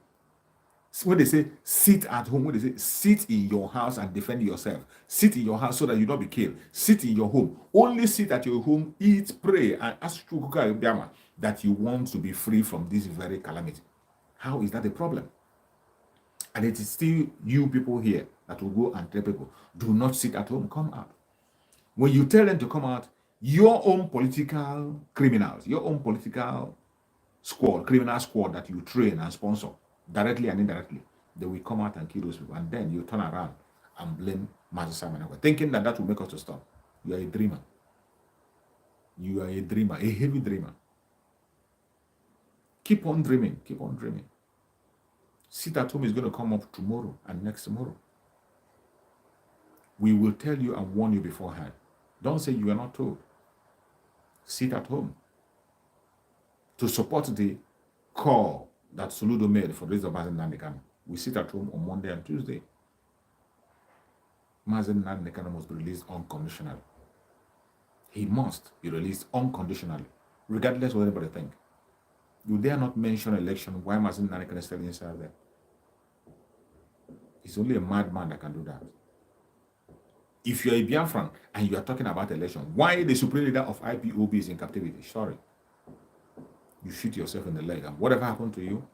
When they say sit at home, when they say sit in your house and defend yourself, sit in your house so that you don't be killed, sit in your home, only sit at your home, eat, pray, and ask that you want to be free from this very calamity. How is that a problem? And it is still you people here that will go and tell people, do not sit at home, come out. When you tell them to come out, your own political criminals, your own political squad, criminal squad that you train and sponsor, directly and indirectly, they will come out and kill those people. And then you turn around and blame Master Simon, thinking that that will make us to stop. You are a dreamer. You are a dreamer, a heavy dreamer. Keep on dreaming, keep on dreaming. Sit at home is going to come up tomorrow and next tomorrow. We will tell you and warn you beforehand. Don't say you are not told. Sit at home. To support the call that Soludo made for this of Mazen Nandekano, we sit at home on Monday and Tuesday. Mazen Nandekano must be released unconditionally. He must be released unconditionally, regardless of what anybody think. You dare not mention election. Why Mazen Nandekano is still inside there? It's only a madman that can do that. If you're a Biafran and you are talking about election, why the supreme leader of IPOB is in captivity? Sorry. You shoot yourself in the leg, and whatever happened to you,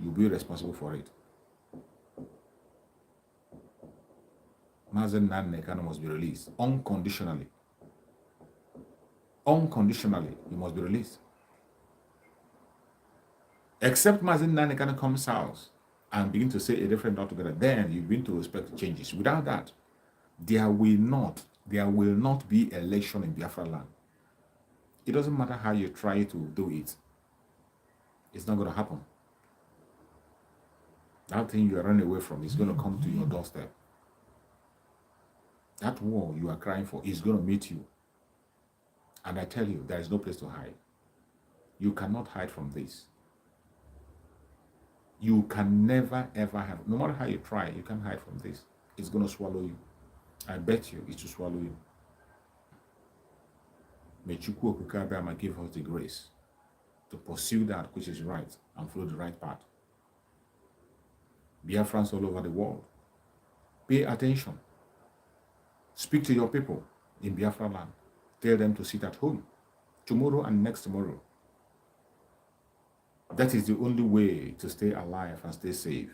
you'll be responsible for it. Mazen Nandekano must be released unconditionally. Unconditionally, he must be released. Except Mazen Nandekano comes out and begin to say a different altogether, then you begin to expect changes. Without that, there will not be election in Biafra land. It doesn't matter how you try to do it. It's not going to happen. That thing you are running away from is going to come to your doorstep. That war you are crying for is going to meet you. And I tell you, there is no place to hide. You cannot hide from this. You can never, ever have, no matter how you try, you can't hide from this. It's going to swallow you. I bet you it will swallow you. May Chukwu Okukabiyama give us the grace to pursue that which is right and follow the right path. Biafrans all over the world, pay attention. Speak to your people in Biafra land. Tell them to sit at home tomorrow and next tomorrow. That is the only way to stay alive and stay safe.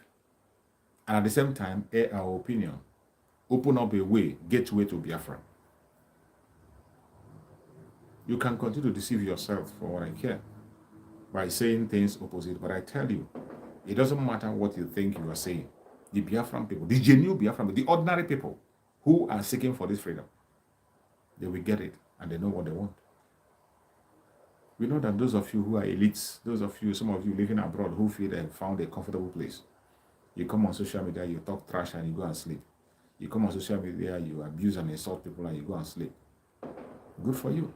And at the same time, air our opinion. Open up a way, gateway to Biafra. You can continue to deceive yourself for what I care by saying things opposite, but I tell you, it doesn't matter what you think you are saying. The Biafran people, the genuine Biafran people, the ordinary people who are seeking for this freedom, they will get it and they know what they want. We know that those of you who are elites, those of you, some of you living abroad who feel they have found a comfortable place, you come on social media, you talk trash and you go and sleep. You come on social media, you abuse and insult people and you go and sleep. Good for you.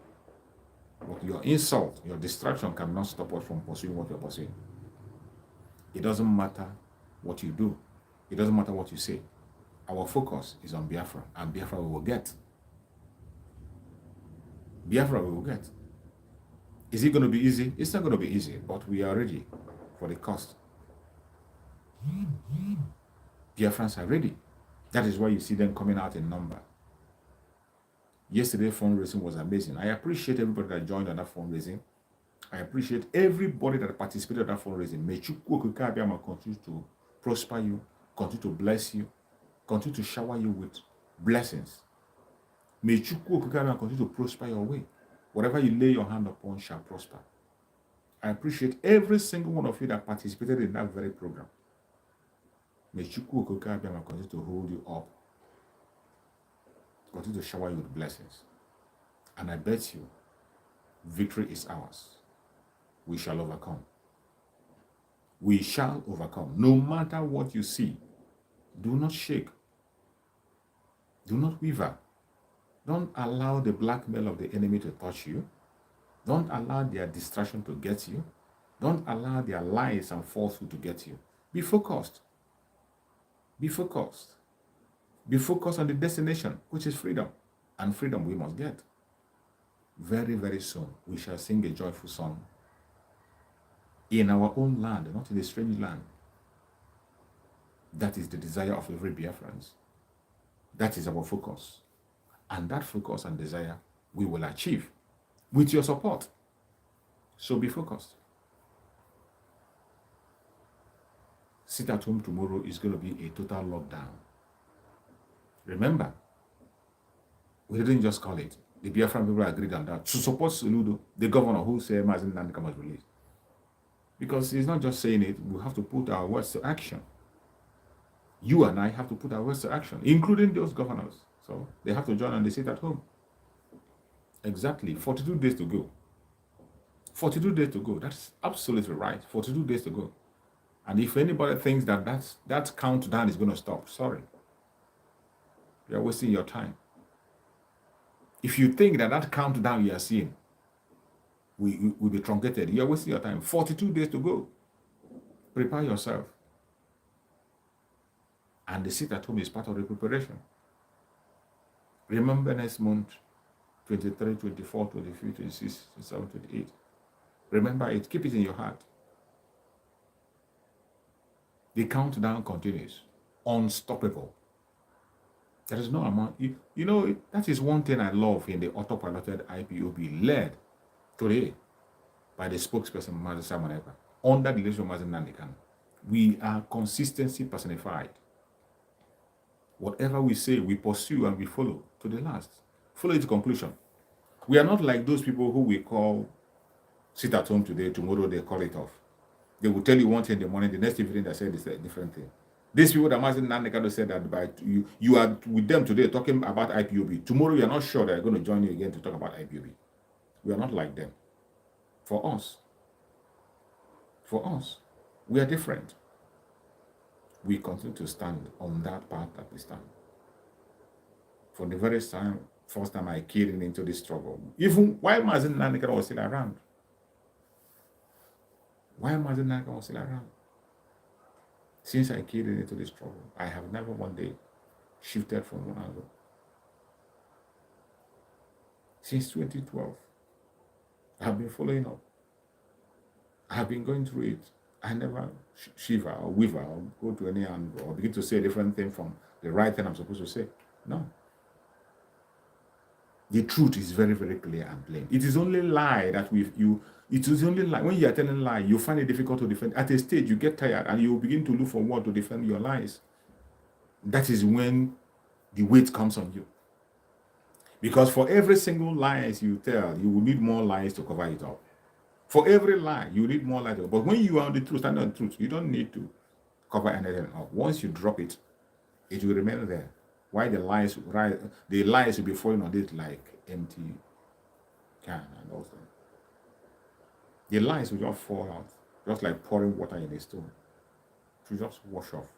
But your insult, your distraction cannot stop us from pursuing what you're pursuing. It doesn't matter what you do. It doesn't matter what you say. Our focus is on Biafra, and Biafra we will get. Biafra we will get. Is it going to be easy? It's not going to be easy, but we are ready for the cost. Biafrans are ready. That is why you see them coming out in number. Yesterday, fundraising was amazing. I appreciate everybody that joined on that fundraising. I appreciate everybody that participated in that fundraising. May Chukwu Okukabiyama continue to prosper you, continue to bless you, continue to shower you with blessings. May Chukwu Okukabiyama continue to prosper your way. Whatever you lay your hand upon shall prosper. I appreciate every single one of you that participated in that very program. May Chukwu Okukabiyama continue to hold you up, continue to shower you with blessings. And I bet you, victory is ours. We shall overcome. We shall overcome. No matter what you see, do not shake. Do not waver. Don't allow the blackmail of the enemy to touch you. Don't allow their distraction to get you. Don't allow their lies and falsehood to get you. Be focused. Be focused. Be focused on the destination, which is freedom. And freedom we must get. Very, very soon, we shall sing a joyful song in our own land, not in a strange land. That is the desire of every Biafran. That is our focus. And that focus and desire we will achieve with your support. So be focused. Sit at home tomorrow is going to be a total lockdown. Remember, we didn't just call it. The Biafran people agreed on that to support Soludo, the governor who said Mazin Nandika was released. Because he's not just saying it, we have to put our words to action. You and I have to put our words to action, including those governors. So they have to join and they sit at home. Exactly, 42 days to go. 42 days to go. That's absolutely right. 42 days to go. And if anybody thinks that that countdown is going to stop, sorry. You're wasting your time. If you think that countdown you are seeing will be truncated, you're wasting your time. 42 days to go. Prepare yourself. And the sit at home is part of the preparation. Remember next month, 23, 24, 25, 26, 27, 28. Remember it. Keep it in your heart. The countdown continues. Unstoppable. There is no amount. You know, that is one thing I love in the autopiloted IPOB led today by the spokesperson, Mazisa Maneka, under the leadership of Mazin Nandikan. We are consistency personified. Whatever we say, we pursue and we follow to the last. Follow it to conclusion. We are not like those people who we call sit at home today, tomorrow they call it off. They will tell you one thing in the morning, the next evening they say a different thing. These people that Mazin Nandekado said that by you are with them today talking about IPOB. Tomorrow you are not sure they're going to join you again to talk about IPOB. We are not like them. For us, we are different. We continue to stand on that path that we stand. For the very first time I keyed into this struggle, even while Mazin Nandekado was still around. Since I keyed into this struggle, I have never one day shifted from one angle. Since 2012, I have been following up. I have been going through it. I never shiver or waver or go to any angle or begin to say a different thing from the right thing I'm supposed to say. No. The truth is very, very clear and plain. It is only lie that it is only lie. When you are telling lie, you find it difficult to defend. At a stage, you get tired and you begin to look for what to defend your lies. That is when the weight comes on you. Because for every single lies you tell, you will need more lies to cover it up. For every lie, you need more lies. But when you are on the truth, stand on the truth, you don't need to cover anything up. Once you drop it, it will remain there. Why the lies will be falling on it like empty can and all that. The lies will just fall out, just like pouring water in a stone. It will just wash off.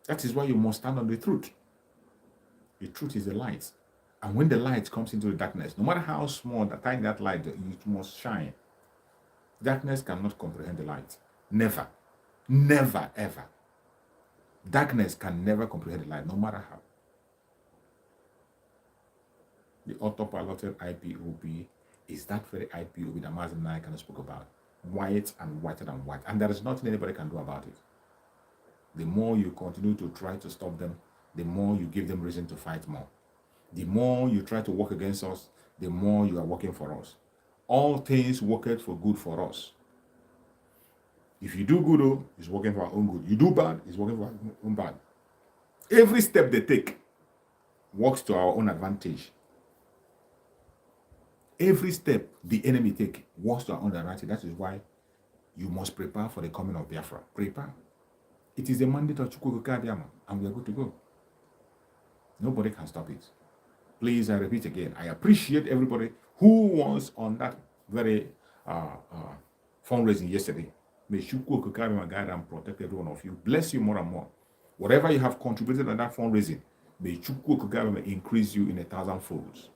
That is why you must stand on the truth. The truth is the light. And when the light comes into the darkness, no matter how small that light, it must shine. Darkness cannot comprehend the light. Never. Never, ever. Darkness can never comprehend the light, no matter how. The autopiloted IPOB is that very IPOB that Mazin Naikan spoke about. White and whiter than white. And there is nothing anybody can do about it. The more you continue to try to stop them, the more you give them reason to fight more. The more you try to work against us, the more you are working for us. All things work for good for us. If you do good, it's working for our own good. You do bad, it's working for our own bad. Every step they take works to our own advantage. Every step the enemy take works to our own advantage. That is why you must prepare for the coming of Biafra. Prepare. It is a mandate of Chukwuka, and we are good to go. Nobody can stop it. Please, I repeat again, I appreciate everybody who was on that very fundraising yesterday. May Chukwuka guide and protect every one of you. Bless you more and more. Whatever you have contributed on that fundraising, may Chukwuka increase you in 1,000 folds.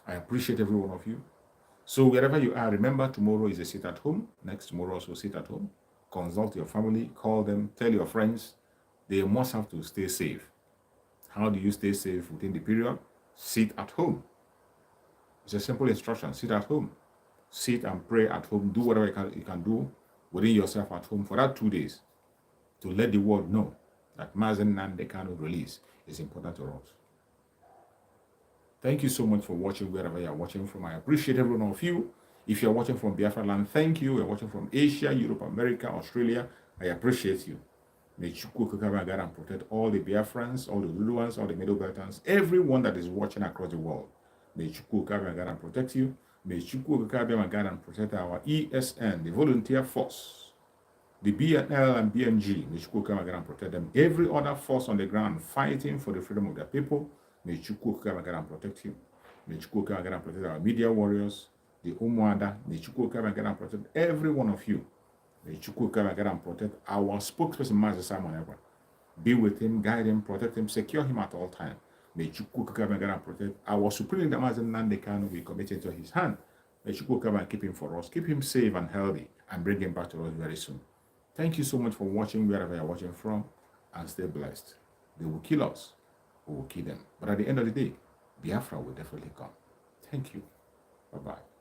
I appreciate every one of you. So wherever you are, remember tomorrow is a sit at home. Next tomorrow also sit at home. Consult your family, call them, tell your friends. They must have to stay safe. How do you stay safe within the period? Sit at home. It's a simple instruction. Sit at home. Sit and pray at home. Do whatever you can do within yourself at home for that 2 days to let the world know that Mazen Nandekano release is important to us. Thank you so much for watching wherever you are watching from. I appreciate every one of you. If you're watching from Biafra land, thank you. You're watching from Asia, Europe, America, Australia, I appreciate you. May Chukwu Kukaba God and protect all the Biafrans, all the Luluans, all the Middle Beltans, everyone that is watching across the world. May Chukwu Kukaba God and protect you. May Chukwu Kukaba God and protect our ESN, the volunteer force, the BNL and BNG. May Chukwu Kukaba God and protect them. Every other force on the ground fighting for the freedom of their people. May Chukwu Kukaba God and protect you. May Chukwu Kukaba God and protect our media warriors, the Umuada. May Chukwu Kukaba God and protect every one of you. May Chukwu Kukaba God and protect our spokesperson, Master Simon Ever. Be with him, guide him, protect him, secure him at all times. May Chukwu Kukaba God and protect our supreme leader, Master Nandekano, we commit into his hand. May Chukwu Kukaba and keep him for us, keep him safe and healthy, and bring him back to us very soon. Thank you so much for watching wherever you're watching from, and stay blessed. They will kill us, we will kill them. But at the end of the day, Biafra will definitely come. Thank you. Bye-bye.